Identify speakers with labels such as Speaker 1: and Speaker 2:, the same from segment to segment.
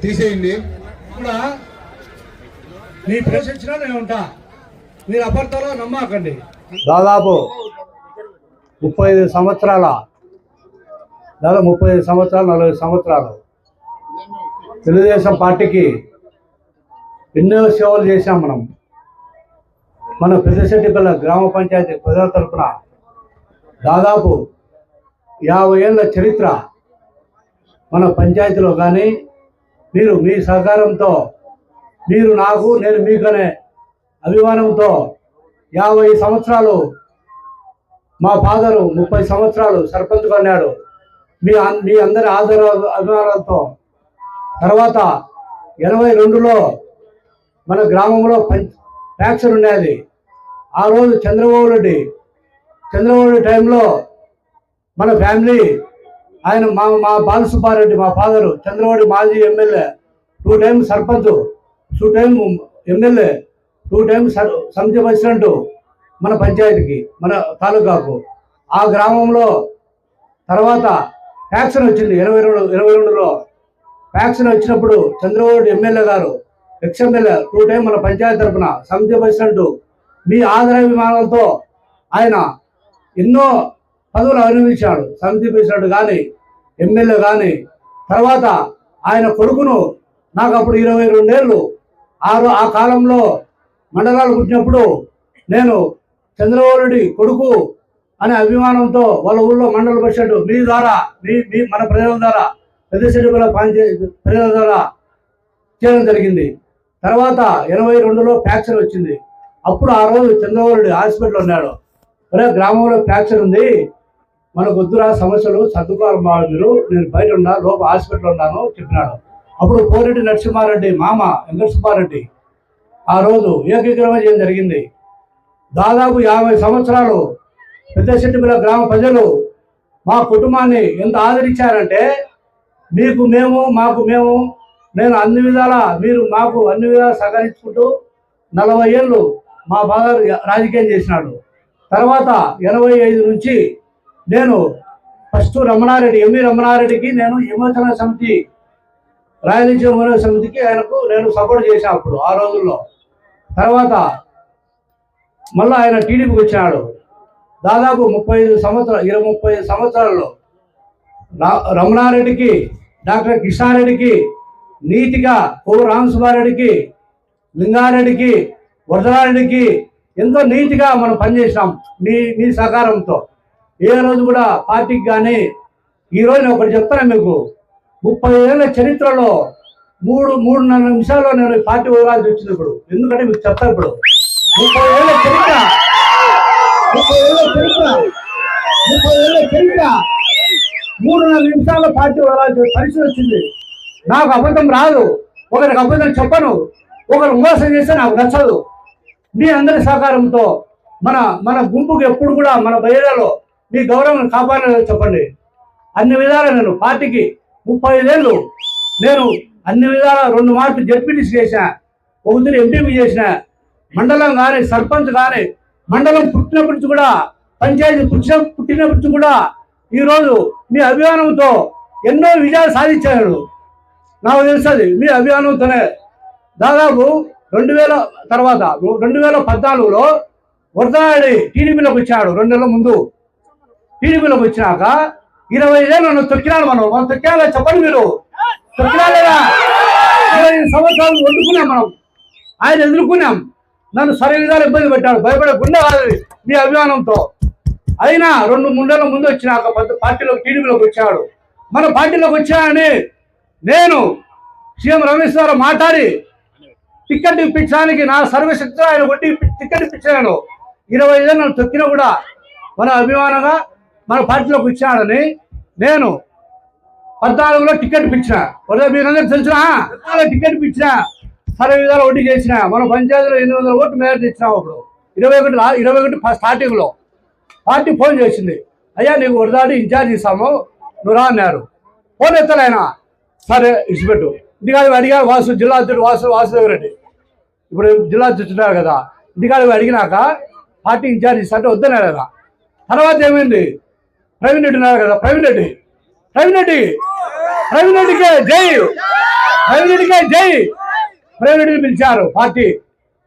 Speaker 1: తీసేయండి. కూడా మీ ప్లేస్ ఇచ్చినా నేను ఉంటా, మీరు అబద్ధాలు నమ్మకండి.
Speaker 2: దాదాపు 35 సంవత్సరాల 40 సంవత్సరాలు తెలుగుదేశం పార్టీకి ఎన్నో సేవలు చేశాం. మన పెద్దశెట్టిపల్లి గ్రామ పంచాయతీ ప్రజల తరఫున దాదాపు 50 ఏళ్ళ చరిత్ర మన పంచాయతీలో. కానీ మీరు మీ సహకారంతో, మీరు నాకు నేను మీకనే అభిమానంతో 50 సంవత్సరాలు మా ఫాదరు 30 సంవత్సరాలు సర్పంచ్ కొన్నాడు. మీ అందరి ఆదర అభిమానాలతో తర్వాత 82లో మన గ్రామంలో ఫ్యాక్షన్ ఉండేది. ఆ రోజు చంద్రబాబు రెడ్డి టైంలో మన ఫ్యామిలీ ఆయన మా బాలసుబ్బారెడ్డి మా ఫాదరు చంద్రబాబు మాజీ MLA, 2 times sarpanch, 2 time MLA, 2 times సమితి ప్రెసిడెంట్ మన పంచాయతీకి మన తాలూకాకు. ఆ గ్రామంలో తర్వాత ఫ్యాక్షన్ వచ్చింది 22లో. ఫ్యాక్షన్ వచ్చినప్పుడు చంద్రబాబు ఎమ్మెల్యే గారు ఎమ్మెల్యే 2 టైం మన పంచాయతీ తరఫున సమితి ప్రెసిడెంట్ మీ ఆదరాభిమానాలతో ఆయన ఎన్నో పదవులు అనుభవించాడు. సమితి ప్రెసిడెంట్ కానీ ఎమ్మెల్యే కానీ. తర్వాత ఆయన కొడుకును నాకు అప్పుడు 22 ఏళ్ళు. ఆ కాలంలో మండలాలు పుట్టినప్పుడు నేను చంద్రబాబు రెడ్డి కొడుకు అనే అభిమానంతో వాళ్ళ ఊళ్ళో మండల ప్రెసిడెంట్ మీ ద్వారా మన ప్రజల ద్వారా పెద్దశెట్టిపల్లి పంచాయతీ ప్రజల ద్వారా చేయడం జరిగింది. తర్వాత 82లో ఫ్యాక్షన్ వచ్చింది. అప్పుడు ఆ రోజు చంద్రబాబు రెడ్డి హాస్పిటల్లో ఉన్నాడు. ఒరే గ్రామంలో ఫ్యాక్షన్ ఉంది, మనకు వద్దురా సమస్యలు సర్దుకోవాలి మీరు, నేను బయట ఉన్నా లోపల హాస్పిటల్లో ఉన్నాను చెప్పినాడు. అప్పుడు కోరెడ్డి నరసింహారెడ్డి మామ వెంకట సుబ్బారెడ్డి ఆ రోజు ఏకీకరణ చేయడం జరిగింది. దాదాపు 50 సంవత్సరాలు పెద్దశెట్టిపల్లి గ్రామ ప్రజలు మా కుటుంబాన్ని ఎంత ఆదరించారంటే మీకు మేము మాకు మేము, నేను అన్ని విధాలా మీరు మాకు అన్ని విధాలా సహకరించుకుంటూ 40 ఏళ్ళు మా ఫాదర్ రాజకీయం చేసినాడు. తర్వాత 85 నుంచి నేను ఫస్ట్ ఎంవి రమణారెడ్డికి నేను విమోచన సమితి రాయలసీమ విమోచన సమితికి ఆయనకు నేను సపోర్ట్ చేశాను అప్పుడు ఆ రోజుల్లో. తర్వాత మళ్ళీ ఆయన టీడీపీకి వచ్చినాడు. దాదాపు 30 సంవత్సరాల్లో రమణారెడ్డికి, డాక్టర్ కృష్ణారెడ్డికి, నీతిగా కోవు రామసుబ్బారెడ్డికి, లింగారెడ్డికి, వరదరారెడ్డికి ఎంతో నీతిగా మనం పనిచేసినాం మీ సహకారంతో. ఏ రోజు కూడా పార్టీకి కానీ. ఈరోజు నేను ఒకటి చెప్తాను మీకు, 30 ఏళ్ళ చరిత్రలో 3.5 నిమిషాల్లో నేను పార్టీ వదలాల్సి వచ్చింది ఇప్పుడు. ఎందుకంటే మీకు చెప్తాను ఇప్పుడు 30 ఏళ్ళ చరిత్ర 3.5 నిమిషాల్లో పార్టీ వదలాల్సిన పరిస్థితి వచ్చింది. నాకు అబద్ధం రాదు, ఒకరికి అబద్ధం చెప్పను, ఒకరు మోసం చేస్తే నాకు నచ్చదు. మీ అందరి సహకారంతో మన గుంపుకి ఎప్పుడు కూడా మన బయలులో మీ గౌరవం కాపాడాలని చెప్పండి. అన్ని విధాలా నేను పార్టీకి 35 ఏళ్ళు నేను అన్ని విధాలా 2 మార్లు జడ్పీటీసీ చేసిన, 1 ఎంపీపీ చేసిన, మండలం కానీ సర్పంచ్ కానీ, మండలం పుట్టినప్పటి నుంచి కూడా పంచాయతీ పుట్టినప్పటి నుంచి కూడా ఈరోజు మీ అభిమానంతో ఎన్నో విజయాలు సాధించాడు. నాకు తెలుస్తుంది మీ అభిమానంతోనే. దాదాపు 2000 తర్వాత 2014లో వరదరాడి టీడీపీలోకి వచ్చాడు. 2 నెలల ముందు టీడీపీలోకి వచ్చినాక 25 ఏళ్ళు నన్ను తొక్కినాడు. మనం తొక్కినా చెప్పండి, మీరు తొక్కినా లేదా? 25 సంవత్సరాలు వండుకున్నాం మనం, ఆయన ఎదుర్కొన్నాం. నన్ను సరైన విధాలు ఇబ్బంది పెట్టాడు, భయపడకుండా కాదు మీ అభిమానంతో. అయినా 2-3 నెలల ముందు వచ్చినాక పార్టీలోకి టీడీపీలోకి వచ్చాడు. మన పార్టీలోకి వచ్చానని నేను సీఎం రమేష్ గారు మాట్లాడి టికెట్ ఇప్పించడానికి నా సర్వశక్తిలో ఆయన కొట్టి టికెట్ ఇప్పించాను. 25 ఏళ్ళు నన్ను తొక్కినా కూడా మన అభిమానంగా మన పార్టీలోకి వచ్చాడని నేను 14లో టికెట్ ఇప్పించిన. మీరందరూ తెలిసిన టికెట్ ఇప్పించిన, సరే విధాలు ఓటు చేసిన. మన పంచాయతీలో 800 ఓట్లు మేరకు తెచ్చినాం. అప్పుడు 21 స్టార్టింగ్లో పార్టీ ఫోన్ చేసింది, అయ్యా నీకు వరదాడి ఇన్ఛార్జ్ ఇస్తాము నువ్వు రా అన్నారు. ఫోన్ ఎత్తలైనా సరే ఇచ్చిపెట్టు. ఇంటికాడ అడిగారు జిల్లా అధ్యక్షుడు వాసుదేవ్ రెడ్డి, ఇప్పుడు జిల్లా అధ్యక్షుడు కదా. ఇంటికాడ అడిగినాక పార్టీ ఇన్ఛార్జ్ ఇస్తా అంటే వద్దన్నారు కదా. తర్వాత ఏమైంది, ప్రవీణ్ రెడ్డి ఉన్నారు కదా, ప్రవీణ్ రెడ్డికే జై. ప్రైవేట్ రెడ్డికే జై. ప్రైవేట్ రెడ్డిని పిలిచారు పార్టీ.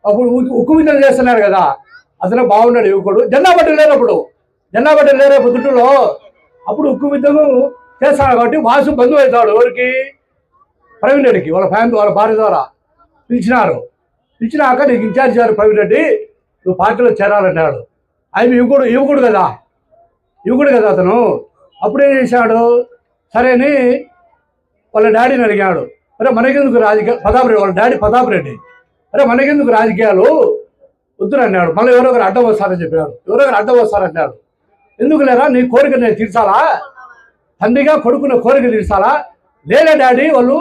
Speaker 2: అప్పుడు ఉక్కు విధులు చేస్తున్నారు కదా, అతను బాగున్నాడు యువకుడు. జెండా బట్టలు లేనప్పుడు, జెండా బట్టలు లేరు పొద్దుటూరులో, అప్పుడు ఉక్కు విధులు చేస్తాడు కాబట్టి వాసు బంధువు అవుతాడు ఎవరికి, ప్రవీణ్ రెడ్డికి. వాళ్ళ ఫ్యామిలీ వాళ్ళ భార్య ద్వారా పిలిచినారు. పిలిచినాక నీకు ఇన్ఛార్జ్ చేశారు ప్రవీణ్ రెడ్డి, నువ్వు పార్టీలో చేరాలన్నాడు. ఆయన యువకుడు కదా అతను. అప్పుడేం చేశాడు, సరే అని వాళ్ళ డాడీని అడిగాడు, అరే మనకెందుకు రాజకీయాలు, ప్రతాపరెడ్డి వాళ్ళ డాడీ ప్రతాపరెడ్డి, అరే మనకెందుకు రాజకీయాలు వద్దురన్నాడు. మళ్ళీ ఎవరో ఒకరు అడ్డం వస్తారని చెప్పాడు. ఎవరో ఒకరు అడ్డం వస్తారన్నాడు. ఎందుకు లేరా, నీ కోరిక నేను తీర్చాలా, తండ్రిగా కొడుకున్న కోరిక తీర్చాలా? లేలే డాడీ, వాళ్ళు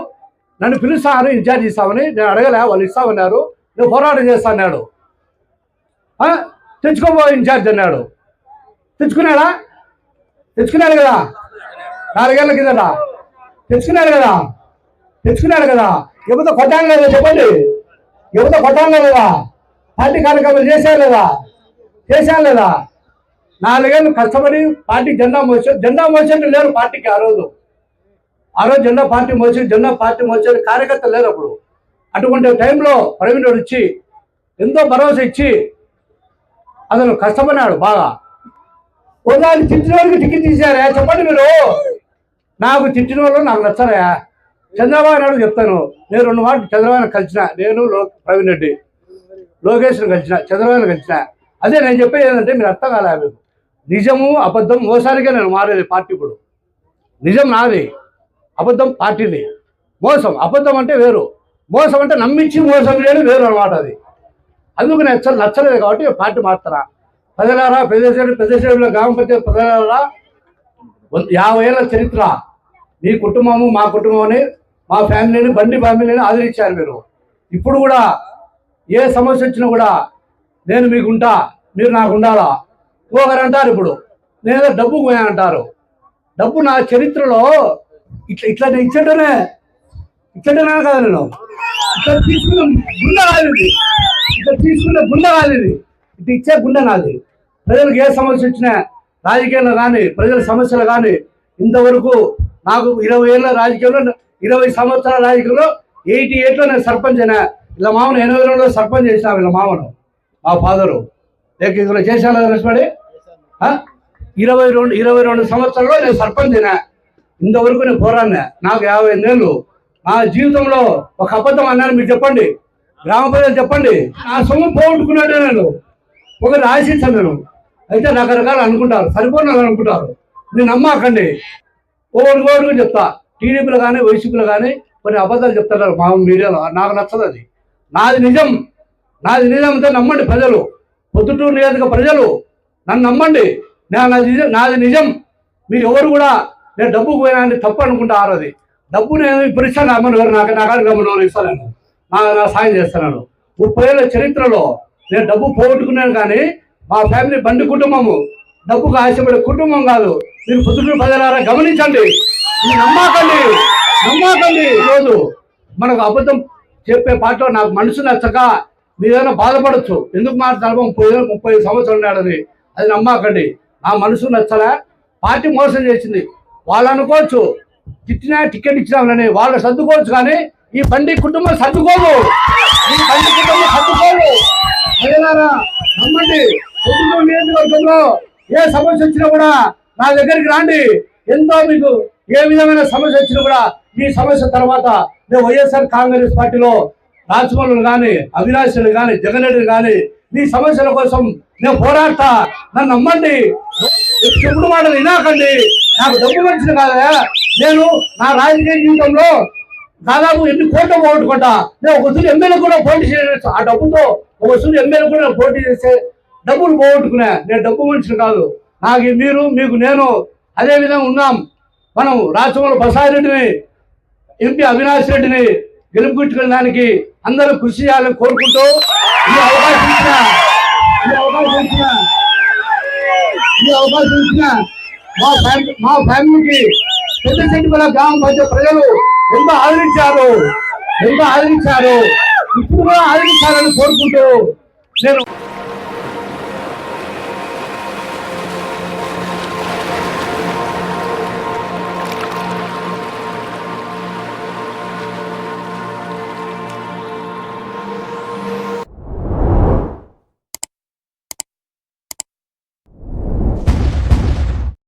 Speaker 2: నన్ను పిలుస్తాను ఇన్ఛార్జ్ ఇస్తామని, నేను అడగలే, వాళ్ళు ఇస్తామన్నారు, నేను పోరాటం చేస్తా అన్నాడు. తెచ్చుకోబో ఇన్ఛార్జ్ అన్నాడు. తెచ్చుకున్నాడు కదా 4 ఏళ్ల కిందట తెచ్చుకున్నాడు కదా. ఎవరితో కొట్టాను లేదా చెప్పండి, ఎవరితో కొట్టాను లేదా? పార్టీ కార్యక్రమాలు చేశాను లేదా? 4 ఏళ్ళు కష్టపడి పార్టీ జెండా మోసేది లేరు పార్టీకి. ఆ రోజు జెండా పార్టీ మోసేది కార్యకర్తలు లేరు అప్పుడు. అటువంటి టైంలో ప్రవీణ్ రెడ్డి వచ్చి ఎంతో భరోసా ఇచ్చి అతను కష్టపడినాడు బాగా. ఒకదాన్ని తిట్టిన వాళ్ళకి టికెట్ తీశారా చెప్పండి మీరు? నాకు తిట్టిన వాళ్ళు నాకు నచ్చరా? చంద్రబాబు నాయుడు చెప్తాను, నేను 2 మాటలు చంద్రబాబు కలిసిన, నేను ప్రవీణ్ రెడ్డి లోకేష్ను కలిసిన, చంద్రబాబును కలిసిన. అదే నేను చెప్పేది ఏంటంటే మీరు అర్థం కాలే, మీకు నిజము అబద్ధం మోసానికే నేను మారేది పార్టీ. ఇప్పుడు నిజం నాది, అబద్ధం పార్టీది. మోసం అబద్ధం అంటే వేరు, మోసం అంటే నమ్మించి మోసం చేయడం వేరు అనమాట. అది అందుకు నేను నచ్చలేదు కాబట్టి పార్టీ మారుతారా. ప్రజలారా, పెద్దశేరులో గ్రామ పంచాయతీ ప్రజలారా, 50 ఏళ్ళ చరిత్ర. మీ కుటుంబము మా కుటుంబం, మా ఫ్యామిలీని బండి ఫ్యామిలీని ఆదరించారు మీరు. ఇప్పుడు కూడా ఏ సమస్య వచ్చినా కూడా నేను మీకు ఉంటా, మీరు నాకు ఉండాలా. ఒకరు అంటారు ఇప్పుడు నేను డబ్బుకు పోయా అంటారు. డబ్బు నా చరిత్రలో ఇట్లా నేను ఇచ్చేటనే కదా, నేను ఇట్లా తీసుకున్న గుండె కాదు, ఇట్లా ఇచ్చే గుండె నాది. ప్రజలకు ఏ సమస్య వచ్చినా, రాజకీయాల్లో కానీ ప్రజల సమస్యలు కానీ, ఇంతవరకు నాకు 20 ఏళ్ళ రాజకీయంలో, 20 సంవత్సరాల రాజకీయంలో 88లో నేను సర్పంచ్ అయినా. ఇలా మామను 82లో సర్పంచ్ చేసినా. వీళ్ళ మామను మా ఫాదరు లేక ఇందులో చేశాను కష్టపడి 22 సంవత్సరాల్లో నేను సర్పంచ్ అయినా. ఇంతవరకు నేను పోరాడినా. నాకు 58 ఏళ్ళు. నా జీవితంలో ఒక అబద్ధం అన్నాను మీరు చెప్పండి, గ్రామ ప్రజలు చెప్పండి. నా సొమ్ము పోగొట్టుకున్నాడే నేను, ఒకరు ఆశించాను నేను. అయితే రకరకాలు అనుకుంటారు, సరిపోయిన అనుకుంటారు. నేను నమ్మకండి. ఒకటి చెప్తా, టీడీపీలో కానీ వైసీపీలో కానీ కొన్ని అబద్ధాలు చెప్తారు మా మీడియాలో. నాకు నచ్చదు అది. నాది నిజం అంటే నమ్మండి ప్రజలు. పొద్దుటూరు నియోజక ప్రజలు నన్ను నమ్మండి. నాది నిజం. మీరు ఎవరు కూడా నేను డబ్బుకు పోయినా అని తప్పు అనుకుంటారు. అది డబ్బు నేను ఇప్పుడు ఇస్తాను, అమ్మను ఎవరు నాకు గమనం ఇస్తాను, నా సాయం చేస్తున్నాను. 30 ఏళ్ళ చరిత్రలో నేను డబ్బు పోగొట్టుకున్నాను, కానీ మా ఫ్యామిలీ బండి కుటుంబము డబ్బుకు ఆశపడే కుటుంబం కాదు. మీరు పొద్దుటూరు ప్రజలారా గమనించండి, నమ్మకండి. ఈరోజు మనకు అబద్ధం చెప్పే పాటలో నాకు మనసు నచ్చక మీరైనా బాధపడచ్చు. ఎందుకు మాట 30 సంవత్సరాలు ఉన్నాడని. అది నమ్మకండి. నా మనసు నచ్చలే. పార్టీ మోసం చేసింది. వాళ్ళు అనుకోవచ్చు తిట్టినా టికెట్ ఇచ్చినామని, వాళ్ళు సర్దుకోవచ్చు, కానీ ఈ బండి కుటుంబం సర్దుకోదు. ప్రజలారా నమ్మండి. పొద్దుటూరు నియోజకవర్గంలో ఏ సమస్య వచ్చినా కూడా నా దగ్గరికి రాండి. ఎంతో మీకు ఏ విధమైన సమస్య వచ్చినా కూడా ఈ సమస్య తర్వాత నేను వైఎస్ఆర్ కాంగ్రెస్ పార్టీలో రాజమౌళిని కానీ, అవినాష్ని కానీ, జగన్ రెడ్డిని కానీ మీ సమస్యల కోసం నేను పోరాడతా. నన్ను నమ్మండి. చెప్పుడు మాటలు వినాకండి. నాకు డబ్బు మనిషిని కాదా. నేను నా రాజకీయ జీవితంలో దాదాపు ఎన్ని కోట్లు పోగొట్టుకుంటా. నేను ఒకసారి ఎమ్మెల్యే కూడా పోటీ చేసి ఆ డబ్బుతో ఒకసారి ఎమ్మెల్యే కూడా పోటీ చేస్తే డబ్బులు పోగొట్టుకున్నా. నేను డబ్బు మనిషిని కాదు. నాకు మీరు మీకు నేను అదే విధంగా ఉన్నాం. మనం రాష్ట్రంలో ప్రసాద్ రెడ్డిని, ఎంపీ అవినాష్ రెడ్డిని గెలుపుకొట్టుకోవడానికి అందరూ కృషి చేయాలని కోరుకుంటూ ఈ అవకాశం ఇచ్చిన మా ఫ్యామిలీకి పెద్దశెట్టిపల్లి గ్రామ పంచాయతీ ప్రజలు ఎంతో ఆదరించారు. ఇప్పుడు కూడా ఆదరించాలని కోరుకుంటూ నేను